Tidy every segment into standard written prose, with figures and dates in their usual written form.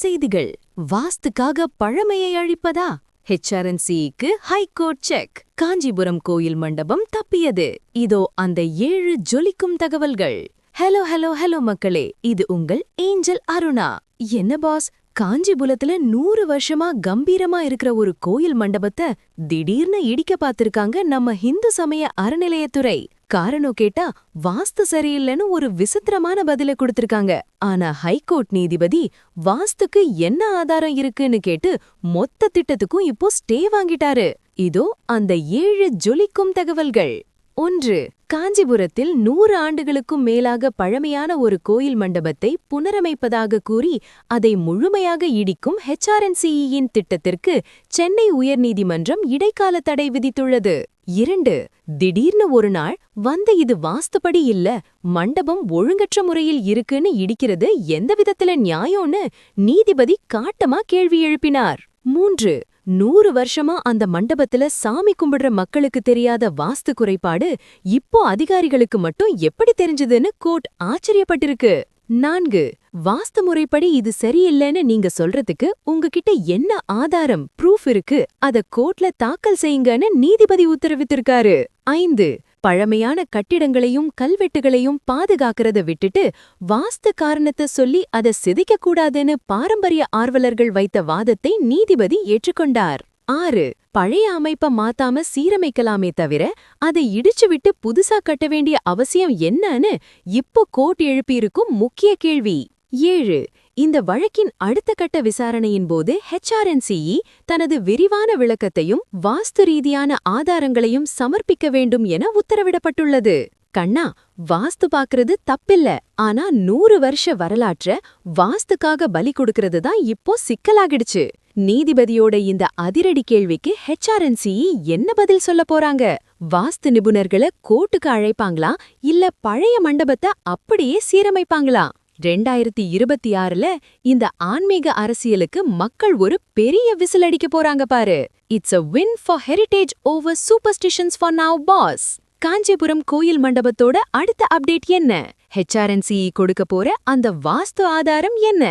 செய்திகள். வாஸ்துக்காக பழமையை அழிப்பதா? HRNCக்கு high court check. Kanchipuram கோயில் மண்டபம் தப்பியது. இதோ அந்த 7 ஜொலிக்கும் தகவல்கள். ஹலோ மக்களே, இது உங்கள் ஏஞ்சல் அருணா. என்ன பாஸ், காஞ்சிபுரத்துல 100 வருஷமா கம்பீரமா இருக்கிற ஒரு கோயில் மண்டபத்தை திடீர்னு இடிக்க பாத்திருக்காங்க நம்ம ஹிந்து சமய அறநிலையத்துறை. காரணம் கேட்டா வாஸ்து சரியில்லைன்னு ஒரு விசித்திரமான பதில கொடுத்திருக்காங்க. ஆனா ஹைகோர்ட் நீதிபதி வாஸ்துக்கு என்ன ஆதாரம் இருக்குன்னு கேட்டு மொத்த திட்டத்துக்கும் இப்போ ஸ்டே வாங்கிட்டாரு. இதோ அந்த 7 ஜொலிக்கும் தகவல்கள். 1. காஞ்சிபுரத்தில் 100 ஆண்டுகளுக்கும் மேலாக பழமையான ஒரு கோயில் மண்டபத்தை புனரமைப்பதாக கூறி அதை முழுமையாக இடிக்கும் HRNCயின் திட்டத்திற்கு சென்னை உயர்நீதிமன்றம் இடைக்கால தடை விதித்துள்ளது. 2. திடீர்னு ஒரு நாள் இது வாஸ்துபடி இல்ல, மண்டபம் ஒழுங்கற்ற முறையில் இருக்குன்னு இடிக்கிறது எந்த விதத்துல நியாயம்னு நீதிபதி காட்டமா கேள்வி எழுப்பினார். 3. 100 வருஷமா அந்த மண்டபத்துல சாமி கும்பிடுற மக்களுக்கு தெரியாத வாஸ்து குறைபாடு இப்போ அதிகாரிகளுக்கு மட்டும் எப்படி தெரிஞ்சதுன்னு கோர்ட் ஆச்சரியப்பட்டிருக்கு. 4. வாஸ்து முறைப்படி இது சரியில்லைன்னு நீங்க சொல்றதுக்கு உங்ககிட்ட என்ன ஆதாரம், ப்ரூஃப் இருக்கு, அத கோர்ட்ல தாக்கல் செய்யுங்கன்னு நீதிபதி உத்தரவிட்டிருக்காரு. 5. பழமையான கட்டிடங்களையும் கல்வெட்டுகளையும் பாதுகாக்கிறத விட்டுட்டு வாஸ்து காரணத்தை சொல்லி அதை சிதைக்க கூடாதுன்னு பாரம்பரிய ஆர்வலர்கள் வைத்த வாதத்தை நீதிபதி ஏற்றுக்கொண்டார். 6. பழைய அமைப்ப மாத்தாம சீரமைக்கலாமே தவிர அதை இடிச்சு விட்டு புதுசா கட்ட வேண்டிய அவசியம் என்னன்னு இப்போ கோர்ட் எழுப்பியிருக்கும் முக்கிய கேள்வி. 7. இந்த வழக்கின் அடுத்த கட்ட விசாரணையின் போது HRNCE தனது விரிவான விளக்கத்தையும் வாஸ்து ரீதியான ஆதாரங்களையும் சமர்ப்பிக்க வேண்டும் என உத்தரவிடப்பட்டுள்ளது. கண்ணா, வாஸ்து பாக்குறது தப்பில்ல, ஆனா 100 வருஷ வரலாற்ற வாஸ்துக்காக பலி கொடுக்கறது தான் இப்போ சிக்கலாகிடுச்சு. நீதிபதியோட இந்த அதிரடி கேள்விக்கு HRNCE என்ன பதில் சொல்ல போறாங்க? வாஸ்து நிபுணர்களை கோர்ட்டுக்கு அழைப்பாங்களா, இல்ல பழைய மண்டபத்தை அப்படியே சீரமைப்பாங்களா? 2026ல இந்த ஆன்மீக அரசியலுக்கு மக்கள் ஒரு பெரிய விசில் அடிக்க போறாங்க பாரு. It's a win for heritage over superstitions for now, boss. Kanchipuram கோயில் மண்டபத்தோட அடுத்த அப்டேட் என்ன? HRNCE கொடுக்க போற அந்த வாஸ்து ஆதாரம் என்ன?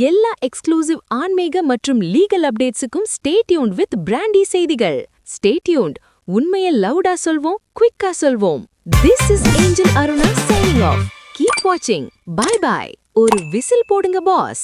எல்லா எக்ஸ்க்ளூசிவ் ஆன்மீக மற்றும் லீகல் அப்டேட்ஸுக்கும் ஸ்டே டியூன்ட் வித் பிராண்டி செய்திகள். Stay tuned. உண்மையை லவுடா சொல்வோம், குவிக்கா சொல்வோம். This is Angel Aruna signing off. Keep watching. Bye bye. ஒரு விசில் போடுங்க பாஸ்.